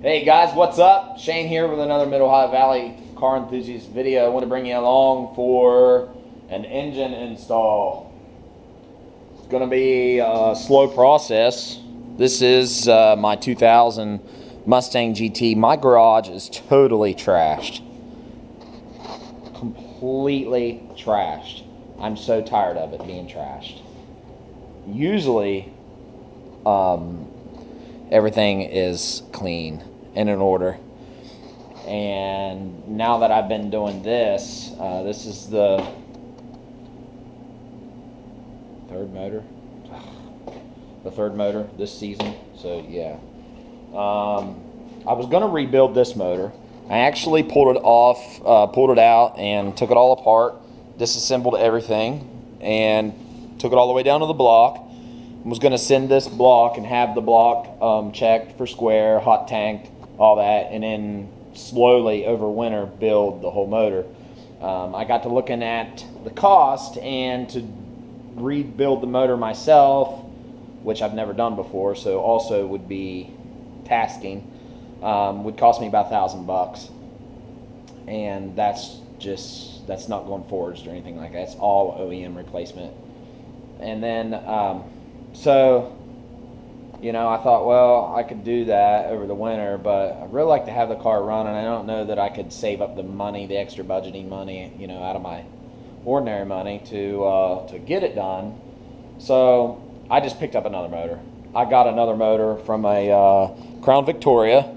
Hey guys, what's up? Shane here with another Mid Ohio Valley car enthusiast video. I want to bring you along for an engine install. It's going to be a slow process. This is my 2000 Mustang GT. My garage is totally trashed. Completely trashed. I'm so tired of it being trashed. Usually, everything is clean and in order. And now that I've been doing this, this is the third motor. The third motor this season. So yeah. I was gonna rebuild this motor. I actually pulled it off, pulled it out and took it all apart, disassembled everything, and took it all the way down to the block. Was going to send this block and have the block checked for square, hot tanked, all that, and then slowly over winter build the whole motor. I got to looking at the cost, and to rebuild the motor myself, which I've never done before, so also would be tasking, would cost me about $1,000, and that's not going forged or anything like that. It's all OEM replacement. And then so, you know, I thought, well, I could do that over the winter, but I'd really like to have the car running. I don't know that I could save up the money, the extra budgeting money, you know, out of my ordinary money to get it done. So I just picked up another motor. I got another motor from a Crown Victoria.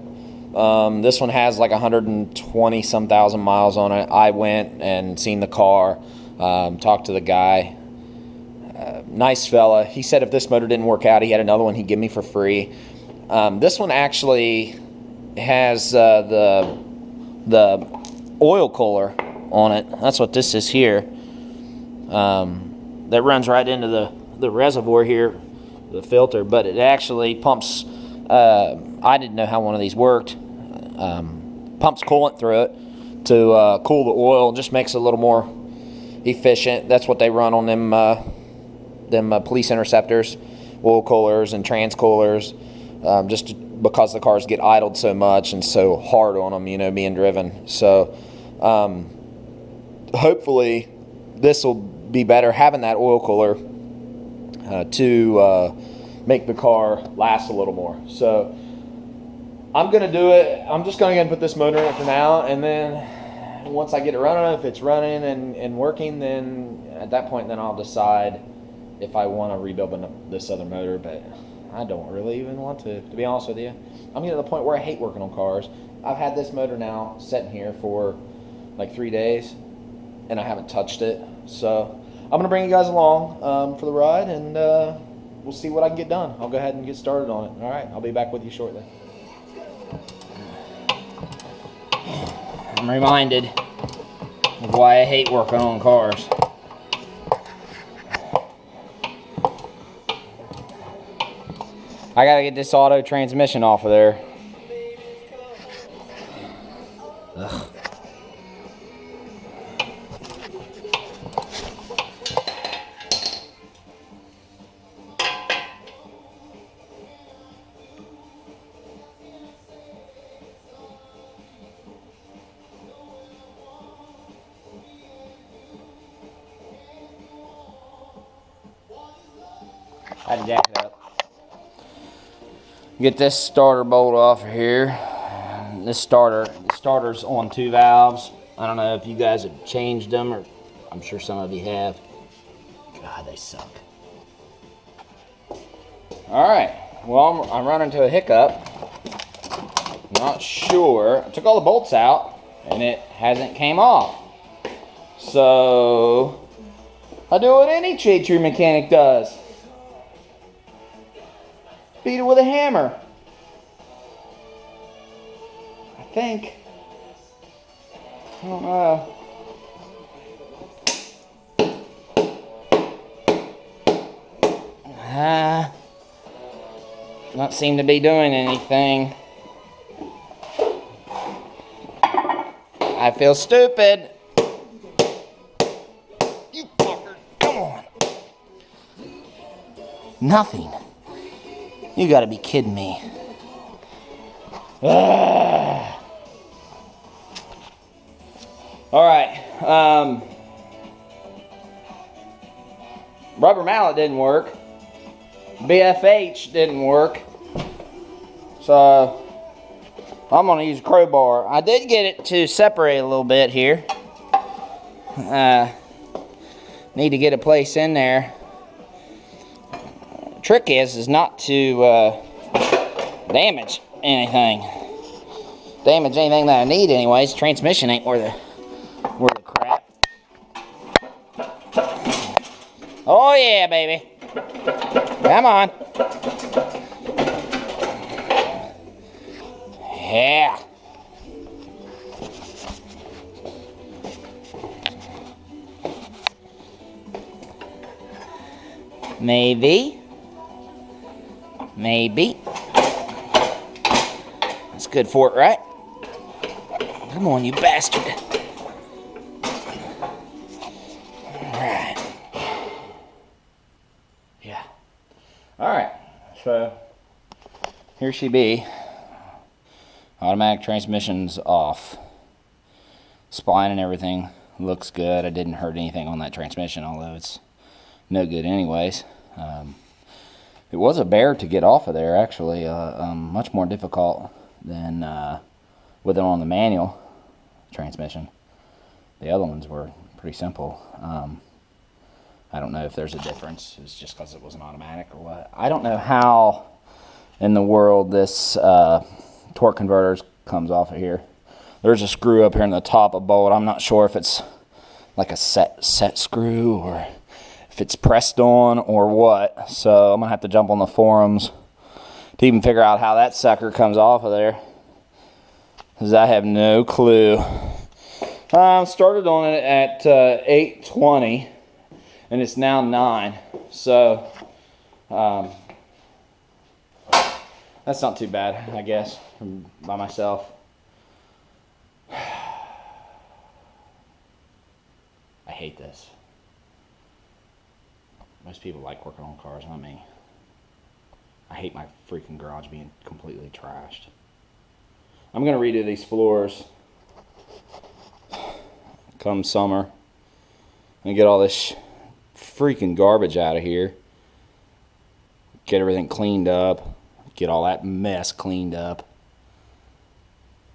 This one has like 120 some thousand miles on it. I went and seen the car, talked to the guy. Nice fella. He said if this motor didn't work out, he had another one he'd give me for free. This one actually has the oil cooler on it. That's what this is here. That runs right into the reservoir here, the filter, but it actually pumps. I didn't know how one of these worked. Pumps coolant through it to cool the oil. Just makes it a little more efficient. That's what they run on them police interceptors, oil coolers and trans coolers, just because the cars get idled so much and so hard on them, you know, being driven. So hopefully this will be better, having that oil cooler to make the car last a little more. So I'm going to do it. I'm just going to put this motor in it for now, and then once I get it running, if it's running and working, then at that point then I'll decide if I want to rebuild this other motor. But I don't really even want to be honest with you. I'm getting to the point where I hate working on cars. I've had this motor now sitting here for like 3 days, and I haven't touched it. So I'm going to bring you guys along for the ride, and we'll see what I can get done. I'll go ahead and get started on it. All right, I'll be back with you shortly. I'm reminded of why I hate working on cars. I gotta get this auto transmission off of there. Ugh. I had to jack it up. Get this starter bolt off of here. The starter's on 2 valves. I don't know if you guys have changed them, or I'm sure some of you have. God, they suck. All right, well, I'm running into a hiccup. Not sure. I took all the bolts out and it hasn't came off. So I do what any true mechanic does. Beat it with a hammer. I think. I don't know. Not seem to be doing anything. I feel stupid. You fucker, come on. Nothing. You gotta be kidding me. Alright, rubber mallet didn't work. BFH didn't work. So I'm gonna use a crowbar. I did get it to separate a little bit here. Need to get a place in there. Trick is not to damage anything. Damage anything that I need anyways. Transmission ain't worth the crap. Oh yeah, baby. Come on. Yeah. Maybe. That's good for it, right? Come on, you bastard. Alright. Yeah. Alright. So, here she be. Automatic transmission's off. Spline and everything looks good. I didn't hurt anything on that transmission, although it's no good anyways. It was a bear to get off of there, actually. Much more difficult than with it on the manual transmission. The other ones were pretty simple. I don't know if there's a difference. It's just because it was an automatic or what. I don't know how in the world this torque converter comes off of here. There's a screw up here in the top of bolt. I'm not sure if it's like a set screw or if it's pressed on or what. So I'm gonna have to jump on the forums to even figure out how that sucker comes off of there, because I have no clue. Started on it at 8:20 and it's now 9, so that's not too bad, I guess, by myself. I hate this. Most people like working on cars, not me. I hate my freaking garage being completely trashed. I'm gonna redo these floors come summer and get all this freaking garbage out of here. Get everything cleaned up. Get all that mess cleaned up.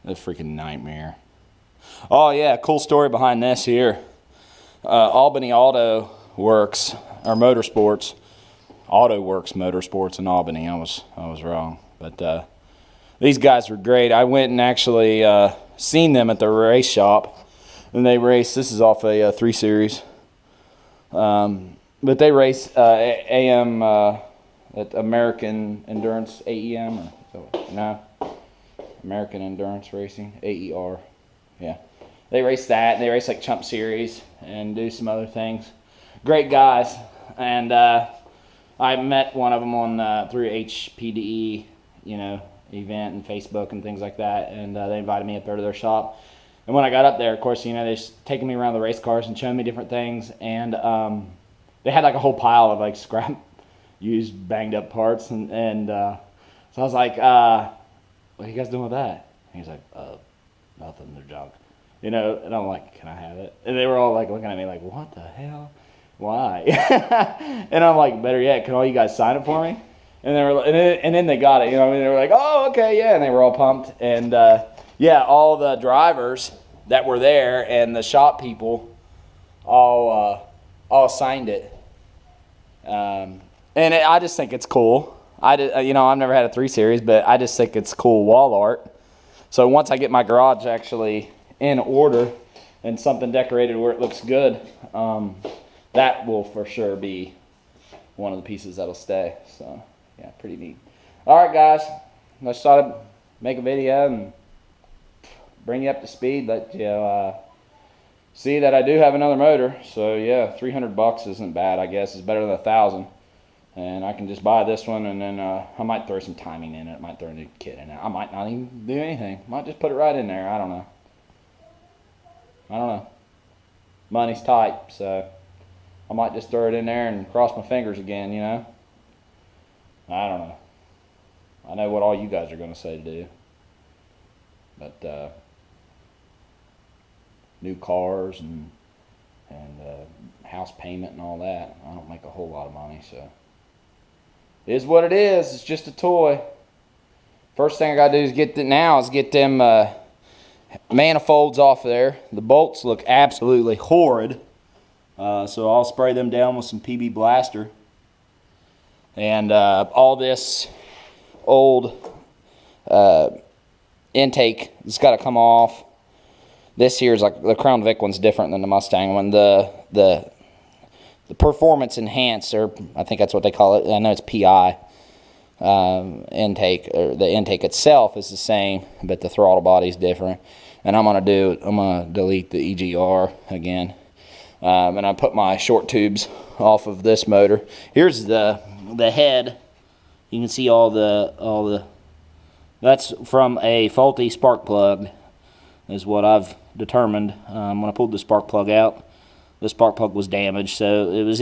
A freaking nightmare. Oh yeah, cool story behind this here. Albany Auto Works, or Motorsports. Auto Works Motorsports in Albany. I was wrong. But these guys were great. I went and actually seen them at the race shop. And they race, this is off a 3 Series. But they race AM at American Endurance, AEM, or no, American Endurance Racing, AER, yeah. They race that, and they race like Chump Series and do some other things. Great guys, and I met one of them on through HPDE, you know, event and Facebook and things like that, and they invited me up there to their shop. And when I got up there, of course, you know, they're just taking me around the race cars and showing me different things, and they had like a whole pile of like scrap used banged up parts, and so I was like, what are you guys doing with that? And he's like, nothing, they're junk, you know. And I'm like, can I have it? And they were all like looking at me like, what the hell, why? And I'm like, better yet, can all you guys sign it for me? And they were, and then they got it, you know. I mean, they were like, oh, okay, yeah, and they were all pumped. And yeah, all the drivers that were there and the shop people all signed it. And I just think it's cool. You know, I've never had a 3 Series, but I just think it's cool wall art. So once I get my garage actually in order and something decorated where it looks good, that will for sure be one of the pieces that'll stay. So yeah, pretty neat. All right, guys, I just thought I'd make a video and bring you up to speed, let you see that I do have another motor. So yeah, $300 isn't bad, I guess. It's better than $1,000. And I can just buy this one, and then I might throw some timing in it. I might throw a new kit in it. I might not even do anything. Might just put it right in there. I don't know. Money's tight, so I might just throw it in there and cross my fingers again, you know. I don't know. I know what all you guys are going to say to do. But new cars and house payment and all that, I don't make a whole lot of money, so it is what it is. It's just a toy. First thing I gotta do is get them manifolds off there. The bolts look absolutely horrid, so I'll spray them down with some PB Blaster. And all this old intake has got to come off. This here is like the Crown Vic one's different than the Mustang one. The performance enhancer, I think that's what they call it. I know it's PI intake, or the intake itself is the same, but the throttle body's different. And I'm gonna delete the EGR again, and I put my short tubes off of this motor. Here's the head. You can see all the that's from a faulty spark plug, is what I've determined. When I pulled the spark plug out, the spark plug was damaged, so it was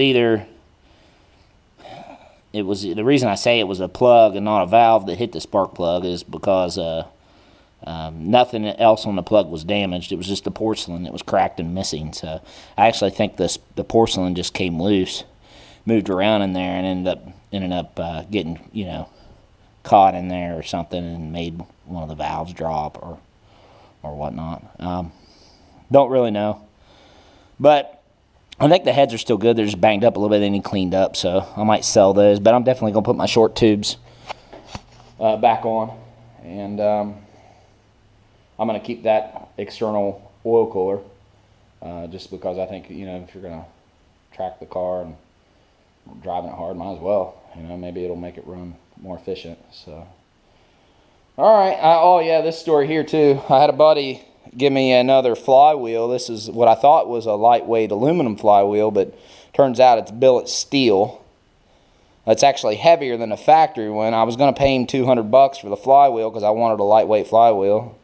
the reason I say it was a plug and not a valve that hit the spark plug is because nothing else on the plug was damaged. It was just the porcelain that was cracked and missing. So I actually think the porcelain just came loose, moved around in there, and ended up getting, you know, caught in there or something and made one of the valves drop or whatnot. Don't really know, but I think the heads are still good. They're just banged up a little bit. They need cleaned up, so I might sell those. But I'm definitely gonna put my short tubes back on, and I'm gonna keep that external oil cooler just because I think, you know, if you're gonna track the car and driving it hard, might as well. You know, maybe it'll make it run more efficient. So, all right. Oh yeah, this story here too. I had a buddy give me another flywheel. This is what I thought was a lightweight aluminum flywheel, but turns out it's billet steel. It's actually heavier than the factory one. I was going to pay him $200 for the flywheel because I wanted a lightweight flywheel.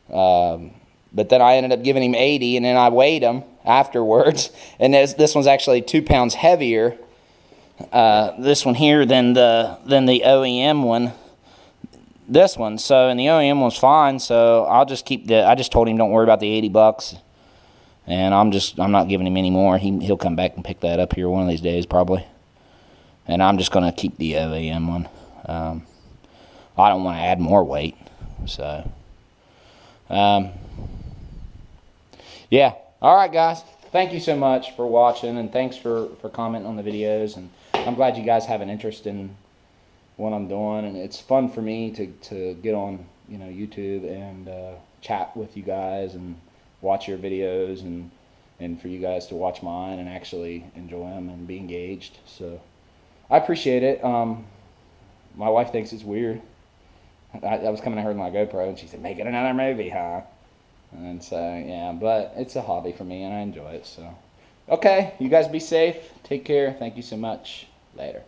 But then I ended up giving him 80, and then I weighed him afterwards, and this one's actually 2 pounds heavier. This one here than the OEM one. This one, so, and the OEM one's fine, so I'll just keep I just told him don't worry about the $80, and I'm not giving him any more. He'll come back and pick that up here one of these days probably, and I'm just gonna keep the OEM one. I don't want to add more weight, so yeah. All right, guys, thank you so much for watching, and thanks for commenting on the videos, and I'm glad you guys have an interest in what I'm doing, and it's fun for me to get on, you know, YouTube and chat with you guys and watch your videos, and for you guys to watch mine and actually enjoy them and be engaged. So I appreciate it. My wife thinks it's weird. I was coming to her with my GoPro, and she said, "Make it another movie, huh?" And so yeah, but it's a hobby for me, and I enjoy it. So okay, you guys be safe. Take care. Thank you so much. Later.